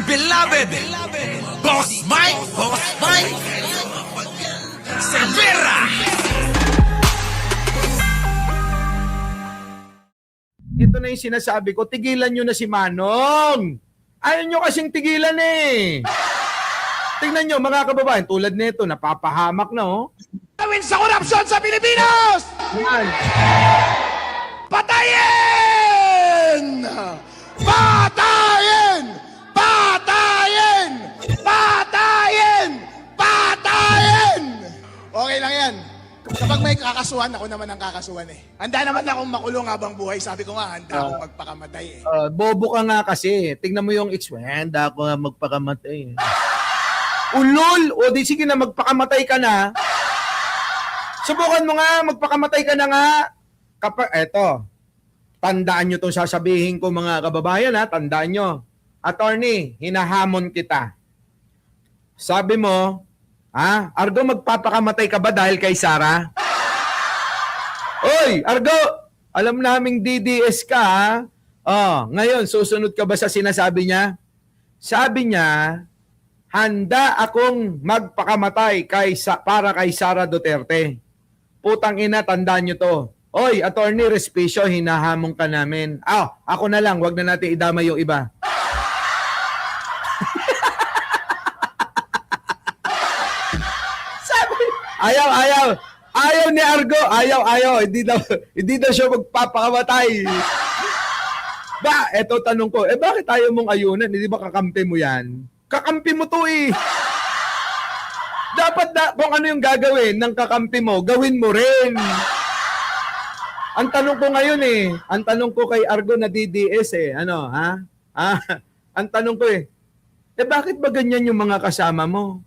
beloved Boss Mike Cervera. Ito na yung sinasabi ko, tigilan nyo na si Manong. Ayaw nyo kasing tigilan eh. Tingnan nyo mga kababayan, tulad nito, napapahamak na oh. Gawin sa korupsyon sa Pilipinas! Yan. Patayin! Patayin! Patayin! Patayin! Patayin! Okay lang yan. Kapag may kakasuhan, ako naman ang kakasuhan eh. Handa naman akong makulong habang buhay. Sabi ko nga, handa akong magpakamatay eh. Bobo ka nga kasi. Tingnan mo yung ex, handa ako nga magpakamatay. Ulol! O di sige na, magpakamatay ka na. Subukan mo nga, magpakamatay ka na nga. Eto, tandaan nyo itong sasabihin ko mga kababayan ha, tandaan nyo. Attorney, hinahamon kita. Sabi mo, Argo, magpapakamatay ka ba dahil kay Sara? Oy, Argo, alam naming DDS ka ha. Ngayon, susunod ka ba sa sinasabi niya? Sabi niya, handa akong magpakamatay para kay Sara Duterte. Putang ina, tandaan nyo to. Oy, Attorney Respicio, hinahamon ka namin. Ako na lang, wag na natin idamay yung iba. Ayaw ni Argo. Ayaw. Hindi daw siya magpapakamatay. Eto tanong ko, bakit ayaw mong ayunan? Hindi ba kakampi mo yan? Kakampi mo to eh. Dapat kung ano yung gagawin ng kakampi mo, gawin mo rin. Ang tanong ko ngayon ang tanong ko kay Argo na DDS ang tanong ko bakit ba ganyan yung mga kasama mo?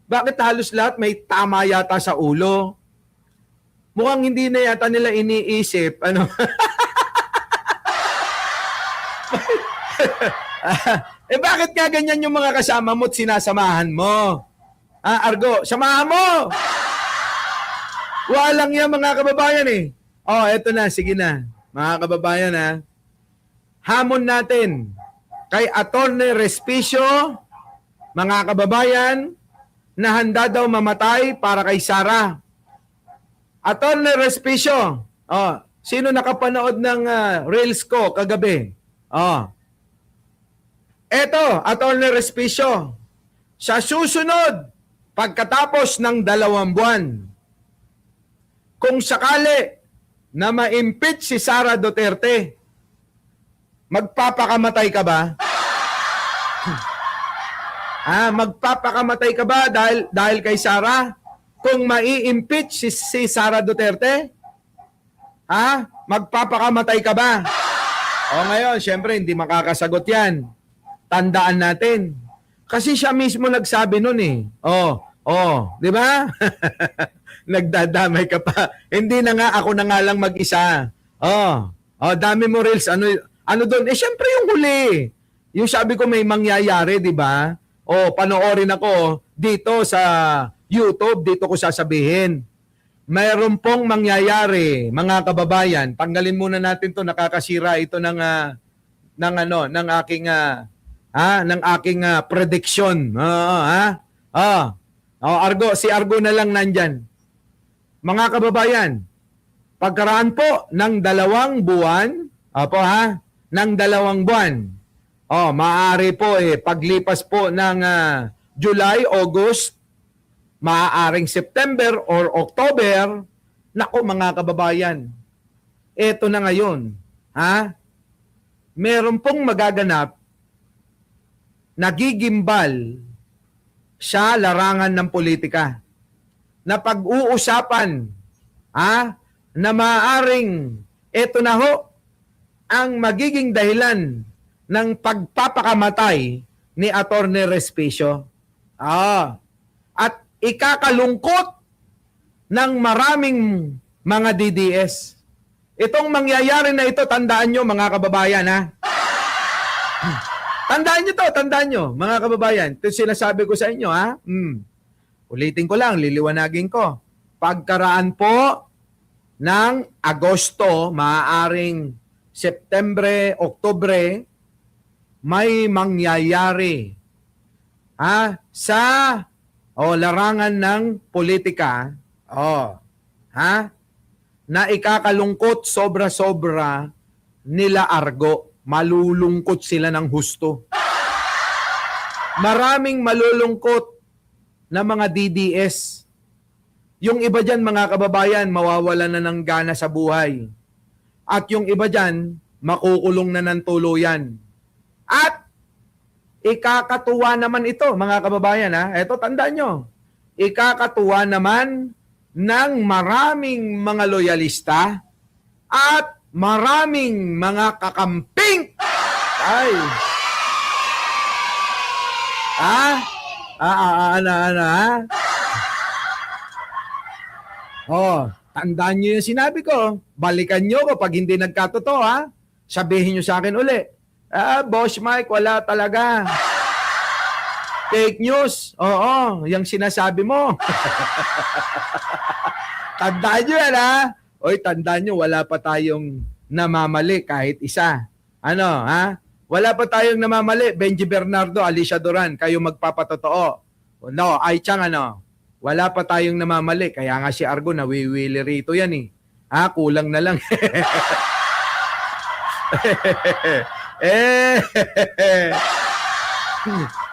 Bakit halos lahat may tama yata sa ulo? Mukhang hindi na yata nila iniisip, bakit nga ganyan yung mga kasama mo at sinasamahan mo? Argo, samahan mo! Walang yan mga kababayan eto na, sige na. Mga kababayan hamon natin kay Attorney Respicio, mga kababayan, na handa daw mamatay para kay Sara. Attorney Respicio, sino nakapanood ng reels ko kagabi? Eto, Attorney Respicio, sa susunod, pagkatapos ng 2 buwan, kung sakali na ma-impeach si Sara Duterte, magpapakamatay ka ba? Magpapakamatay ka ba dahil kay Sara? Kung mai-impeach si Sara Duterte? Magpapakamatay ka ba? Ngayon, syempre, hindi makakasagot yan. Tandaan natin. Kasi siya mismo nagsabi nun di ba? Nagdadamay ka pa. Hindi na nga, ako na nga lang mag-isa. Dami mo reels. Ano doon? Syempre yung huli. Yung sabi ko may mangyayari, di ba? Panoorin ako dito sa YouTube, dito ko sasabihin. Mayroon pong mangyayari, mga kababayan. Tanggalin muna natin 'to, nakakasira ito ng aking prediction. Argo, si Argo na lang nandyan. Mga kababayan, pagkaraan po ng 2 buwan, ng 2 buwan, maaari po paglipas po ng July, August, maaaring September or October, nako mga kababayan, eto na ngayon, meron pong magaganap, nagigimbal sa larangan ng politika, na pag-uusapan, na maaaring eto na ho, ang magiging dahilan ng pagpapakamatay ni Attorney Respicio. At ikakalungkot ng maraming mga DDS. Itong mangyayari na ito, tandaan nyo mga kababayan Tandaan nyo mga kababayan. Ito sinasabi ko sa inyo Ulitin ko lang, liliwanagin ko. Pagkaraan po ng Agosto, maaaring September, Oktubre, may mangyayari sa larangan ng politika na ikakalungkot sobra-sobra nila Argo. Malulungkot sila ng husto. Maraming malulungkot na mga DDS. Yung iba dyan, mga kababayan, mawawalan na ng gana sa buhay. At yung iba dyan, makukulong na ng tuluyan. At ikakatuwa naman ito, mga kababayan. Ito, tandaan nyo. Ikakatuwa naman ng maraming mga loyalista at maraming mga kakamping. Ay. Tandaan nyo yung sinabi ko. Balikan nyo ko pag hindi nagkatotoo, Sabihin nyo sa akin uli. Boss Mike, wala talaga. Fake news. Oo, yung sinasabi mo. Tandaan nyo yan, Oy, tandaan nyo, wala pa tayong namamali kahit isa. Wala pa tayong namamali. Benji Bernardo, Alicia Duran, kayo magpapatotoo. No, ay Chang, wala pa tayong namamali. Kaya nga si Argo, nawiwili rito yan kulang na lang.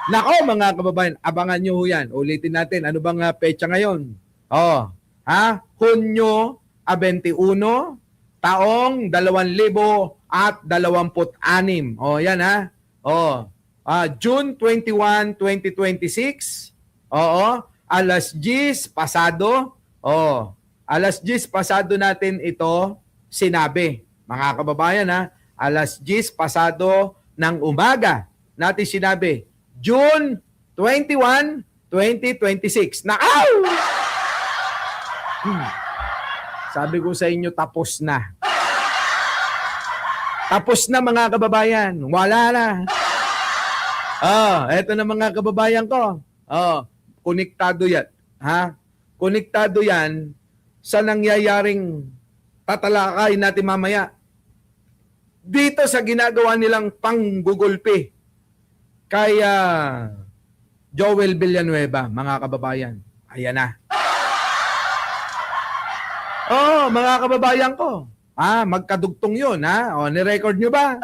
Nako, mga kababayan, abangan nyo yan. Ulitin natin, ano bang petsa ngayon? Hunyo 21, taong 2026. Yan June 21, 2026. Alas 10 pasado. Alas 10 pasado natin ito sinabi. Mga kababayan, alas 10 pasado ng umaga natin sinabi. June 21, 2026. Nakaw! Sabi ko sa inyo, tapos na. Tapos na, mga kababayan. Wala na. Eto na, mga kababayan ko. Konektado yan. Konektado yan sa nangyayaring tatalakay natin mamaya. Dito sa ginagawa nilang panggugulpi kay Joel Villanueva, mga kababayan. Ayan na. Mga kababayan ko. Magkadugtong yun, nirecord nyo ba?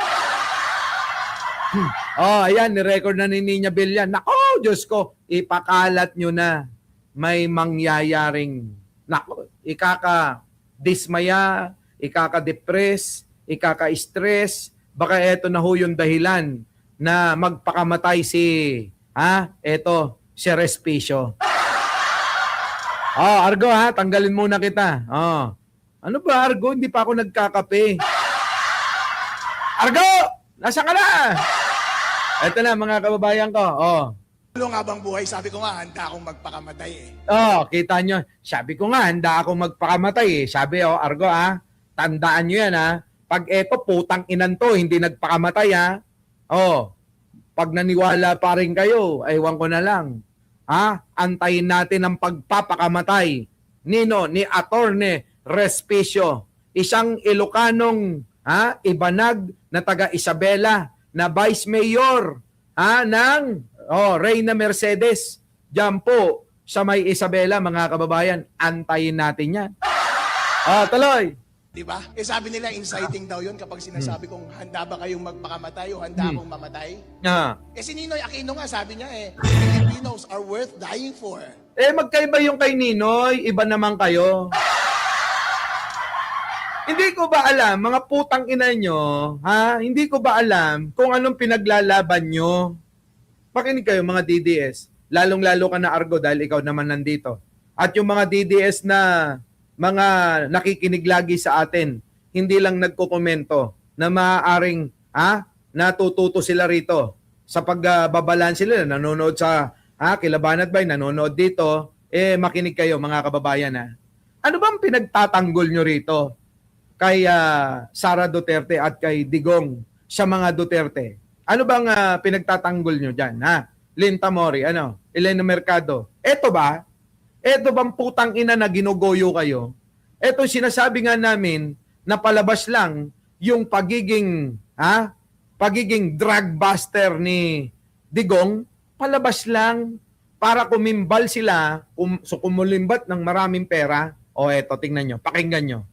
Ayan, nirecord na ni Nina Villan. Nako, Diyos ko, ipakalat nyo na may mangyayaring, ikaka-dismaya, ikaka-depress, ikaka-stress, baka eto na ho yung dahilan na magpakamatay si Respicio. Argo, tanggalin muna kita. Ano ba, Argo? Hindi pa ako nagkakape. Argo! Nasaan ka na? Ito na, mga kababayan ko. Kulong habang buhay, sabi ko nga, handa akong magpakamatay Kita nyo. Sabi ko nga, handa akong magpakamatay Sabi, Argo, tandaan nyo yan, Pag eto, putang inan to, hindi nagpakamatay, Pag naniwala pa rin kayo, ewan ko na lang. Antayin natin ang pagpapakamatay ni Attorney Respicio, isang Ilocanong ibanag na taga Isabela na Vice Mayor ng Reyna Mercedes. Diyan po sa may Isabela, mga kababayan, antayin natin yan. Tuloy. Diba? Sabi nila, inciting daw yun kapag sinasabi kong handa ba kayong magpakamatay o handa akong mamatay? Si Ninoy Aquino nga, sabi niya Filipinos are worth dying for. Magkaiba yung kay Ninoy, iba naman kayo. Hindi ko ba alam, mga putang ina nyo, hindi ko ba alam kung anong pinaglalaban nyo? Makinig kayo, mga DDS. Lalong-lalo ka na, Argo, dahil ikaw naman nandito. At yung mga DDS na mga nakikinig lagi sa atin, hindi lang nagkokomento na maaaring natututo sila rito sa pagbabalan sila, nanonood sa Kilabanat Bay, nanonood dito, makinig kayo, mga kababayan. Ano bang pinagtatanggol nyo rito kay Sara Duterte at kay Digong sa mga Duterte? Ano bang pinagtatanggol nyo dyan? Linta Mori, Elena Mercado. Eto bang putang ina na ginugoyo kayo? Eto sinasabi nga namin na palabas lang yung pagiging pagiging drug buster ni Digong, palabas lang para kumimbal sila, kumulimbat ng maraming pera. O eto, tingnan nyo, pakinggan nyo.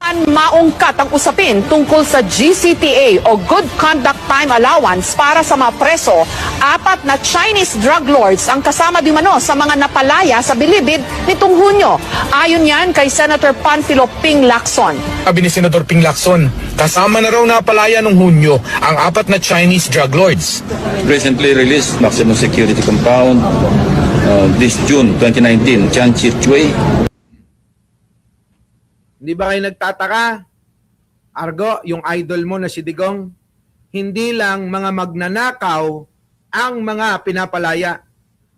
Maungkat ang usapin tungkol sa GCTA o Good Conduct Time Allowance para sa mga preso. 4 na Chinese drug lords ang kasama di mano sa mga napalaya sa bilibid nitong Hunyo. Ayon yan kay Senator Panfilo Ping Lacson. Sabi ni Senador Ping Lacson, kasama na raw napalaya nung Hunyo ang 4 na Chinese drug lords. Recently released maximum security compound this June 2019, Chan Chi Chui. Hindi ba kayo nagtataka? Argo, yung idol mo na si Digong, hindi lang mga magnanakaw ang mga pinapalaya.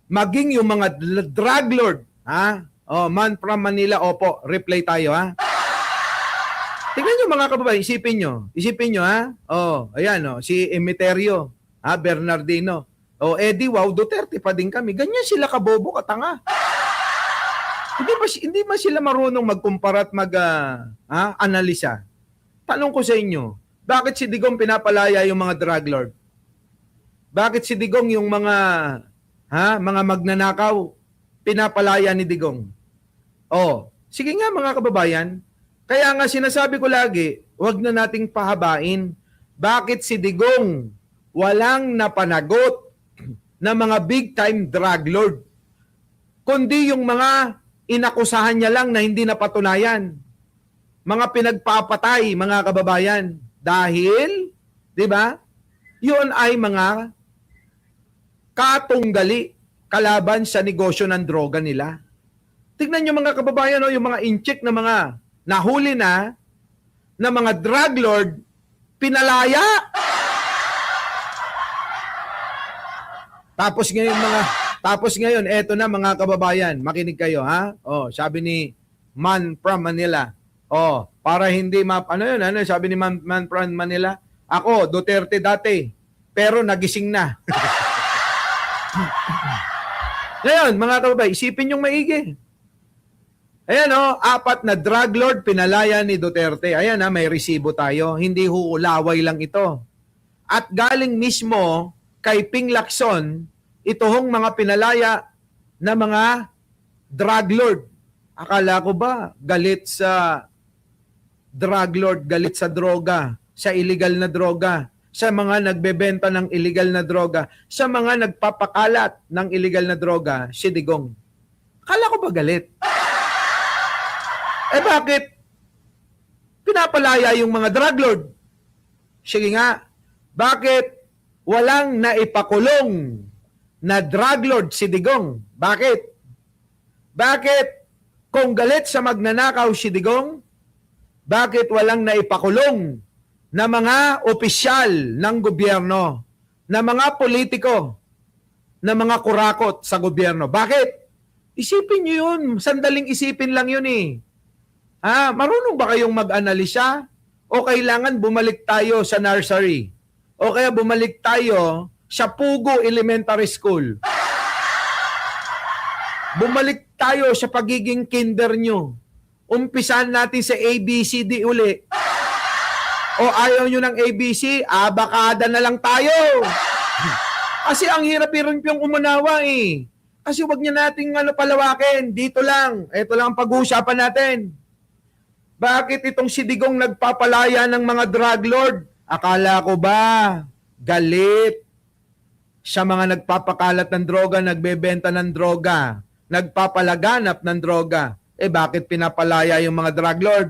Maging yung mga drug lord, ha? Oh, man from Manila, opo, reply tayo, ha? Tingnan nyo mga kababayan, isipin nyo, ha? Oh, ayan, oh, si Emeterio, ha? Bernardino. Oh, Eddie, wow, Duterte pa din kami. Ganyan sila kabobo, katanga. Hindi ba sila marunong magkumpara at mag-analisa? Tanong ko sa inyo, bakit si Digong pinapalaya yung mga drug lord? Bakit si Digong yung mga magnanakaw pinapalaya ni Digong? Oh, sige nga mga kababayan, kaya nga sinasabi ko lagi, wag na nating pahabain. Bakit si Digong walang napanagot na mga big time drug lord? Kundi yung mga inakusahan niya lang na hindi napatunayan. Mga pinagpapatay, mga kababayan. Dahil, di ba, yun ay mga katunggali kalaban sa negosyo ng droga nila. Tignan nyo mga kababayan, yung mga incheck na mga nahuli na mga drug lord, pinalaya. Tapos ngayon, eto na mga kababayan, makinig kayo, ha? Oh, sabi ni Man from Manila. Oh, para hindi sabi ni Man from Manila? Ako, Duterte dati, pero nagising na. Ngayon, mga kababayan, isipin yung maigi. Ayan, 4 na drug lord pinalaya ni Duterte. Ayan, may resibo tayo. Hindi huulaway lang ito. At galing mismo kay Ping Lacson, itoong mga pinalaya na mga drug lord. Akala ko ba galit sa drug lord, galit sa droga, sa illegal na droga, sa mga nagbebenta ng illegal na droga, sa mga nagpapakalat ng illegal na droga, si Digong. Akala ko ba galit? Bakit pinapalaya yung mga drug lord? Sige nga, bakit walang naipakulong na drug lord si Digong? Bakit? Bakit kung galit sa magnanakaw si Digong, bakit walang naipakulong na mga opisyal ng gobyerno, na mga politiko, na mga kurakot sa gobyerno? Bakit? Isipin nyo yun. Sandaling isipin lang yun eh. Marunong ba kayong mag-analisa? O kailangan bumalik tayo sa nursery? O kaya bumalik tayo sa Pugo Elementary School? Bumalik tayo sa pagiging kinder nyo. Umpisan natin sa ABCD uli. O ayaw nyo ng ABC, abakada na lang tayo. Kasi ang hirap-hirap yung umunawa eh. Kasi wag niya nating palawakin. Dito lang. Ito lang ang pag-uusapan natin. Bakit itong si Digong nagpapalaya ng mga drug lord? Akala ko ba galit sa mga nagpapakalat ng droga, nagbebenta ng droga, nagpapalaganap ng droga? Bakit pinapalaya yung mga drug lord?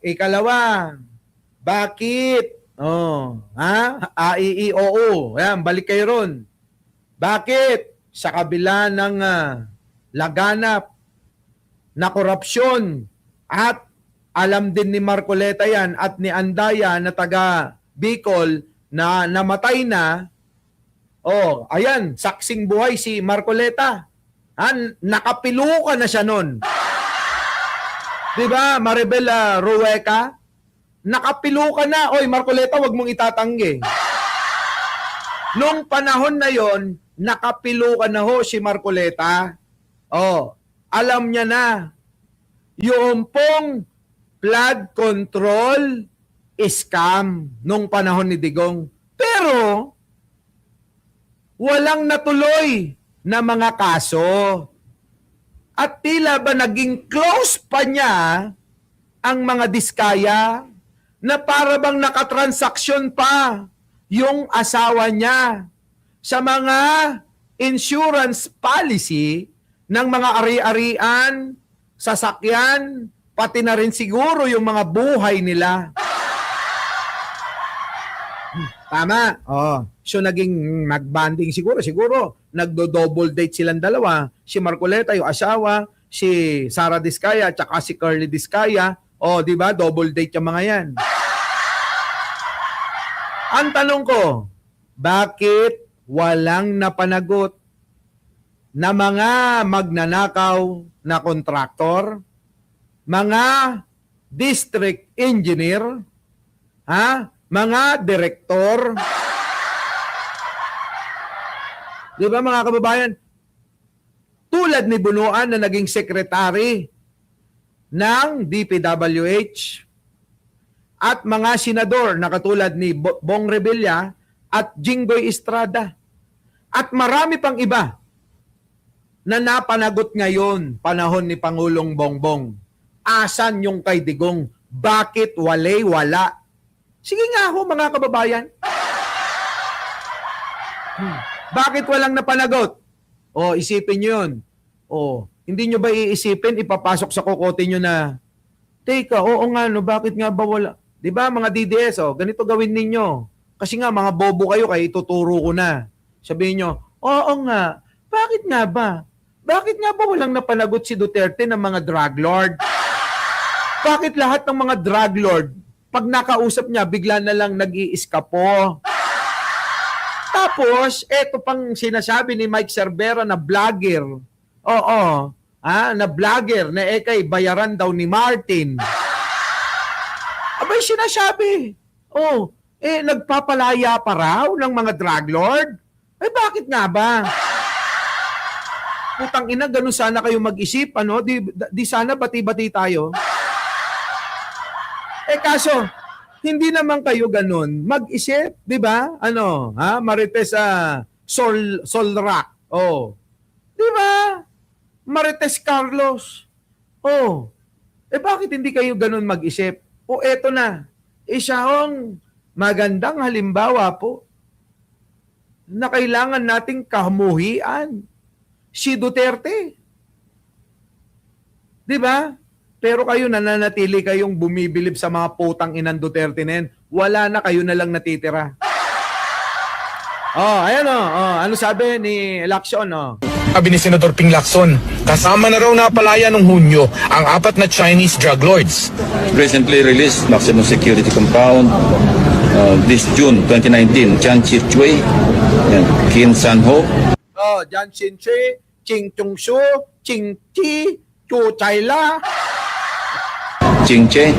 Ikalawa, bakit? AIEOO. Ayan, balik kayo ron. Bakit sa kabila ng laganap na korupsyon at alam din ni Marcoleta yan at ni Andaya na taga Bicol na namatay na, ayan, saksing buhay si Marcoleta. Nakapiluka na siya nun. Diba, Maribel Rueca? Nakapiluka na. Oy, Marcoleta, wag mong itatanggi. Nung panahon na yon, nakapiluka na ho si Marcoleta. Alam niya na. Yung pong flood control scam nung panahon ni Digong. Pero, walang natuloy na mga kaso. At tila ba naging close pa niya ang mga diskaya na para bang nakatransaksyon pa yung asawa niya sa mga insurance policy ng mga ari-arian, sasakyan, pati na rin siguro yung mga buhay nila. Tama. Oh. So naging nagbanding siguro nagdo-double date silang dalawa. Si Marcoleta yung asawa, si Sara Diskaya at saka si Curly Diskaya. Oh, di ba? Double date yung mga yan. Ang tanong ko, bakit walang napanagot na mga magnanakaw na kontraktor, mga district engineer, mga direktor? Di ba mga kababayan? Tulad ni Bunuan na naging sekretary ng DPWH at mga senador na katulad ni Bong Revilla at Jinggoy Estrada at marami pang iba na napanagot ngayon panahon ni Pangulong Bongbong. Asan yung kay Digong? Bakit wala? Sige nga ho mga kababayan. Bakit walang napanagot? O, isipin nyo yun. O, hindi nyo ba iisipin, ipapasok sa kokote nyo na, teka, oo nga, no, bakit nga ba wala? Di ba mga DDS, ganito gawin ninyo. Kasi nga, mga bobo kayo, kaya ituturo ko na. Sabihin nyo, oo nga, bakit nga ba? Bakit nga ba walang napanagot si Duterte ng mga drug lord? Bakit lahat ng mga drug lord, pag nakausap niya, bigla na lang nag-iiskapo? Tapos, eto pang sinasabi ni Mike Cervera na vlogger. Oo, na vlogger na ekay bayaran daw ni Martin. Abay, sinasabi. Nagpapalaya pa raw ng mga drug lord? Bakit nga ba? Putang ina, ganun sana kayo mag-isip, ano? Di sana bati-bati tayo. Kaso, hindi naman kayo ganun. Mag-isip, di ba? Marites Solrak. Di ba? Marites Carlos. Bakit hindi kayo ganun mag-isip? Eto na. Isang magandang halimbawa po na kailangan nating kamuhian. Si Duterte. Di ba? Pero kayo nananatili kayong bumibilib sa mga putang inang Duterte na yan. Wala na, kayo na lang natitira. Ayan ano sabi ni Lacson, Sabi ni Senador Ping Lacson, kasama na raw napalaya noong Hunyo ang 4 na Chinese drug lords. Recently released maximum security compound this June 2019, Chan Chi-Chui and Kim San-ho. Jan Xin-Chi, Ching Chung-Su, Ching-Chi, Chu Chai-la, Ching-che,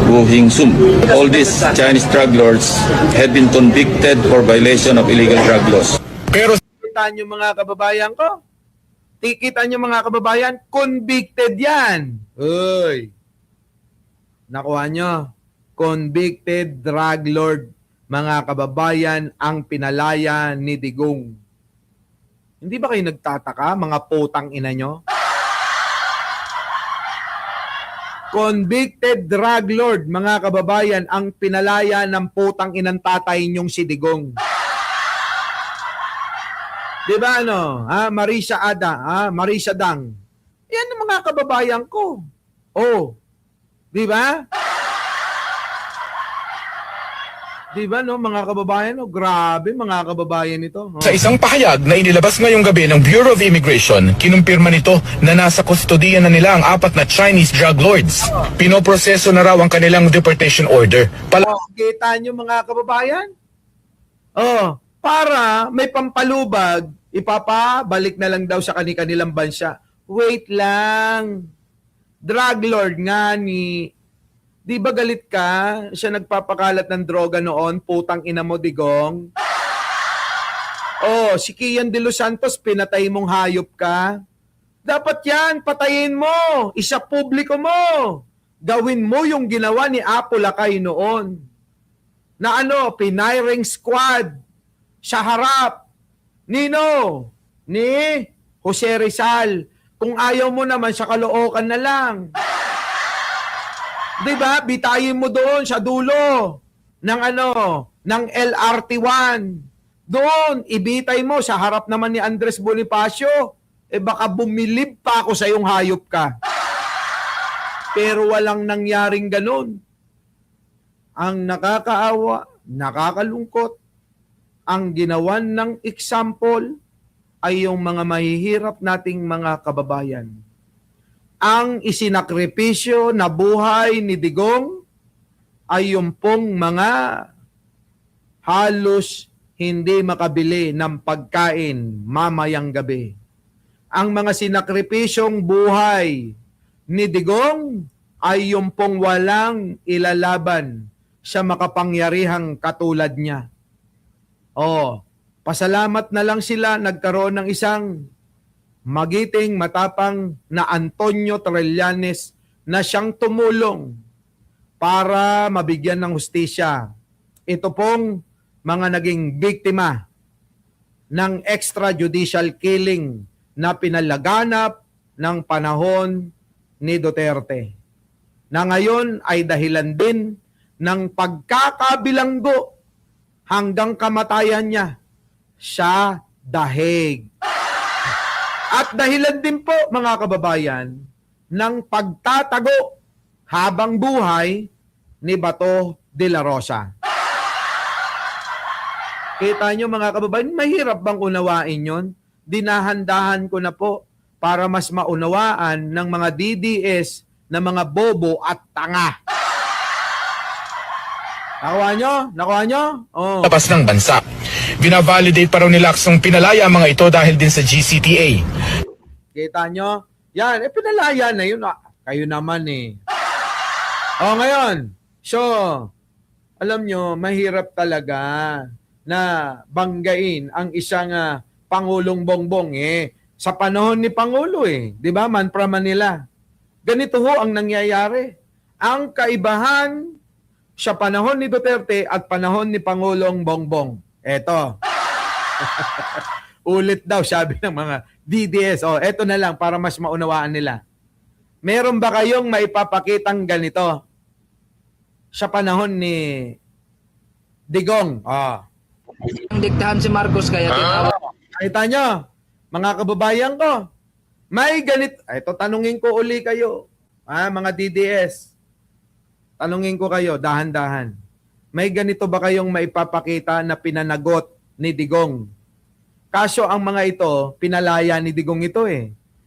Wu Hing-sum. All these Chinese drug lords had been convicted for violation of illegal drug laws. Pero Kita nyo mga kababayan ko? Tikita nyo mga kababayan? Convicted yan. Uy. Nakuha nyo. Convicted drug lord, mga kababayan, ang pinalaya ni Digong. Hindi ba kayo nagtataka, mga putang ina nyo? Convicted drug lord, mga kababayan, ang pinalaya ng putang inang tatay nyong si Digong. Di ba Marisa Ada, Marisa Dang. Yan ang mga kababayan ko. Di ba? Di ba mga kababayan? Grabe mga kababayan ito. sa isang pahayag na inilabas ngayong gabi ng Bureau of Immigration, kinumpirma nito na nasa kustodiya na nila ang 4 na Chinese drug lords. Pinoproseso na raw ang kanilang deportation order. Kita nyo mga kababayan? Para may pampalubag, ipapabalik na lang daw sa kanilang bansa. Wait lang. Drug lord nga ni... Di ba galit ka? Siya nagpapakalat ng droga noon, putang ina mo, Digong. Si Kian de los Santos, pinatay mong hayop ka. Dapat yan, patayin mo. Isa publiko mo. Gawin mo yung ginawa ni Apo Lakay noon. na piniring squad sa harap ni Jose Rizal. Kung ayaw mo naman sa Caloocan na lang. 'Di ba? Bitayin mo doon sa dulo ng ng LRT1. Doon ibitay mo sa harap naman ni Andres Bonifacio. Baka bumilib pa ako sa iyong hayop ka. Pero walang nangyaring ganun. Ang nakakaawa, nakakalungkot, ang ginawan ng example ay yung mga mahihirap nating mga kababayan. Ang isinakripisyo na buhay ni Digong ay yung pong mga halos hindi makabili ng pagkain mamayang gabi. Ang mga sinakripisyong buhay ni Digong ay yung pong walang ilalaban sa makapangyarihang katulad niya. Pasalamat na lang sila nagkaroon ng isang magiting matapang na Antonio Trillanes na siyang tumulong para mabigyan ng hustisya. Ito pong mga naging biktima ng extrajudicial killing na pinalaganap ng panahon ni Duterte, na ngayon ay dahilan din ng pagkakabilanggo hanggang kamatayan niya sa dahig. At dahilan din po, mga kababayan, ng pagtatago habang buhay ni Bato de la Rosa. Kita nyo, mga kababayan, mahirap bang unawain yon? Dinahandahan ko na po para mas maunawaan ng mga DDS na mga bobo at tanga. Nakuha nyo? Oh. Labas ng bansa. Binavalidate pa raw ni Lacson pinalaya ang mga ito dahil din sa GCTA. Kita nyo? Yan, pinalaya na yun. Kayo naman ngayon. So, alam nyo, mahirap talaga na banggain ang isang Pangulong Bongbong sa panahon ni Pangulo 'di ba? Man from Manila. Ganito ho ang nangyayari. Ang kaibahan sa panahon ni Duterte at panahon ni Pangulong Bongbong. Eto. Ulit daw sabi ng mga DDS. Eto na lang para mas maunawaan nila. Meron ba kayong maipapakitang ganito sa panahon ni Digong? Ang diktahan si Marcos kaya tinawag. Kita nyo, mga kababayan ko, may ganito. Ito, tanungin ko uli kayo, mga DDS. Tanungin ko kayo, dahan-dahan. May ganito ba kayong maipapakita na pinanagot ni Digong? Kaso ang mga ito, pinalaya ni Digong ito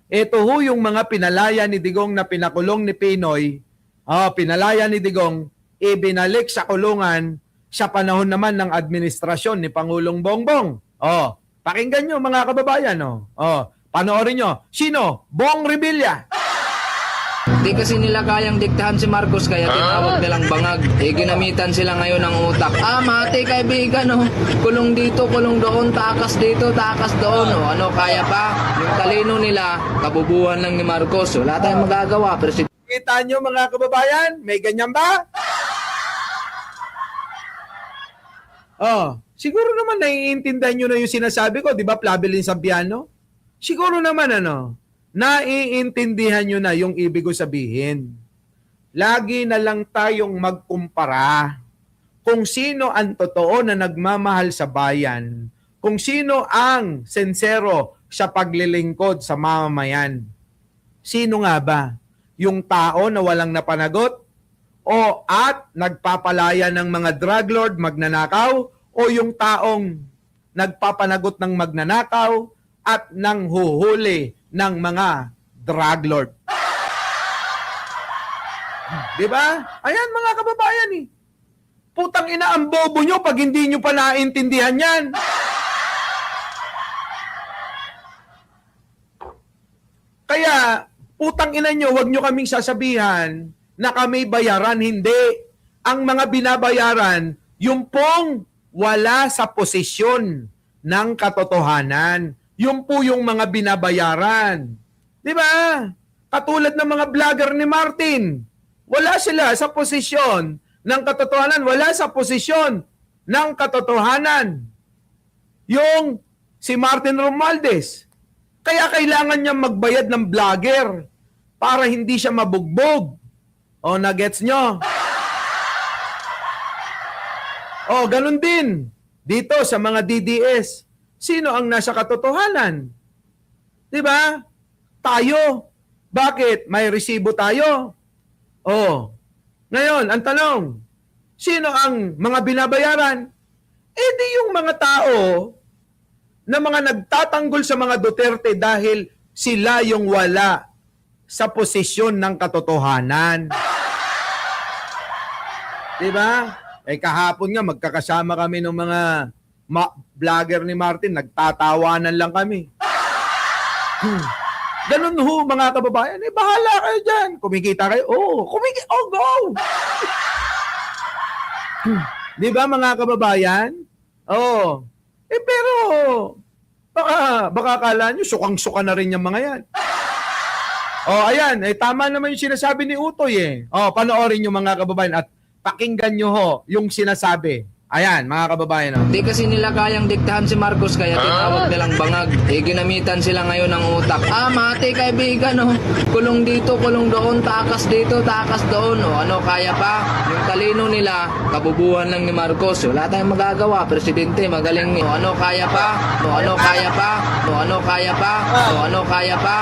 Ito ho yung mga pinalaya ni Digong na pinakulong ni Pinoy. Pinalaya ni Digong, ibinalik sa kulungan sa panahon naman ng administrasyon ni Pangulong Bongbong. Pakinggan nyo, mga kababayan. Panoorin nyo. Sino? Bong Revilla. Di kasi nila kayang diktahan si Marcos kaya tinawag nilang bangag. Ginamitan sila ngayon ng utak. Mati kaibigan kulong dito, kulong doon, takas dito, takas doon. Kaya pa? Yung talino nila, kabubuhan lang ni Marcos. Wala tayong magagawa. Kita nyo, mga kababayan? May ganyan ba? Siguro naman naiintindihan nyo na yung sinasabi ko, di ba, Plabelin Sabiano? Siguro naman, naiintindihan nyo na yung ibig ko sabihin. Lagi na lang tayong magkumpara kung sino ang totoo na nagmamahal sa bayan, kung sino ang sensero sa paglilingkod sa mamamayan. Sino nga ba? Yung tao na walang napanagot? At nagpapalaya ng mga drug lord, magnanakaw? O yung taong nagpapanagot ng magnanakaw at nang huhuli ng mga drug lord? Diba? Ayan, mga kababayan Putang ina, ang bobo nyo pag hindi nyo pa naintindihan yan. Kaya, putang ina nyo, huwag nyo kaming sasabihan na kami bayaran. Hindi. Ang mga binabayaran, yung pong wala sa posisyon ng katotohanan. Yung po yung mga binabayaran. Di ba? Katulad ng mga vlogger ni Martin. Wala sila sa posisyon ng katotohanan, wala sa posisyon ng katotohanan. Yung si Martin Romualdez. Kaya kailangan niya magbayad ng vlogger para hindi siya mabugbog. O, nagets nyo? O, ganun din. Dito sa mga DDS, sino ang nasa katotohanan? Diba? Tayo. Bakit? May resibo tayo. O, ngayon, ang tanong, sino ang mga binabayaran? Eh di yung mga tao na mga nagtatanggol sa mga Duterte dahil sila yung wala sa posisyon ng katotohanan. Diba? Eh kahapon nga magkakasama kami ng mga vlogger ni Martin, nagtatawanan lang kami. Ganun ho mga kababayan, eh bahala kayo dyan. Kumikita kayo, go! Diba mga kababayan? Oo. Eh pero, baka akala nyo, sukang-suka na rin yung mga yan. Ayan, tama naman yung sinasabi ni Utoy eh. Panoorin nyo mga kababayan at pakinggan nyo ho yung sinasabi. Ayan, mga kababayan. Di kasi nila kayang diktahan si Marcos kaya tinawag nilang bangag. Ginamitan sila ngayon ng utak. Mati kaibigan, kulong dito, kulong doon, takas dito, takas doon. Ano kaya pa? Yung talino nila, kabubuhan lang ni Marcos. Wala tayong magagawa, presidente, magaling. Ano kaya pa? Ano kaya pa? Ano kaya pa? Ano kaya pa?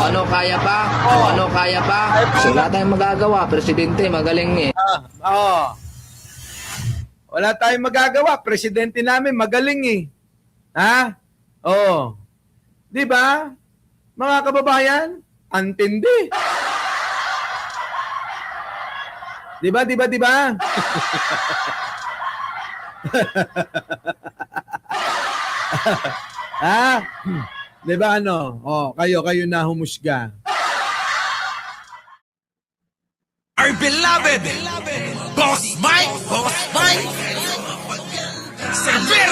Ano kaya pa? Ano kaya pa? Wala tayong magagawa, presidente, magaling. Wala tayong magagawa. Presidente namin magaling eh. Ha? Di ba? Mga kababayan, antindi. Di ba? Ha? Di ba ano? Kayo na humusga. Our beloved Boss Mike Sevilla.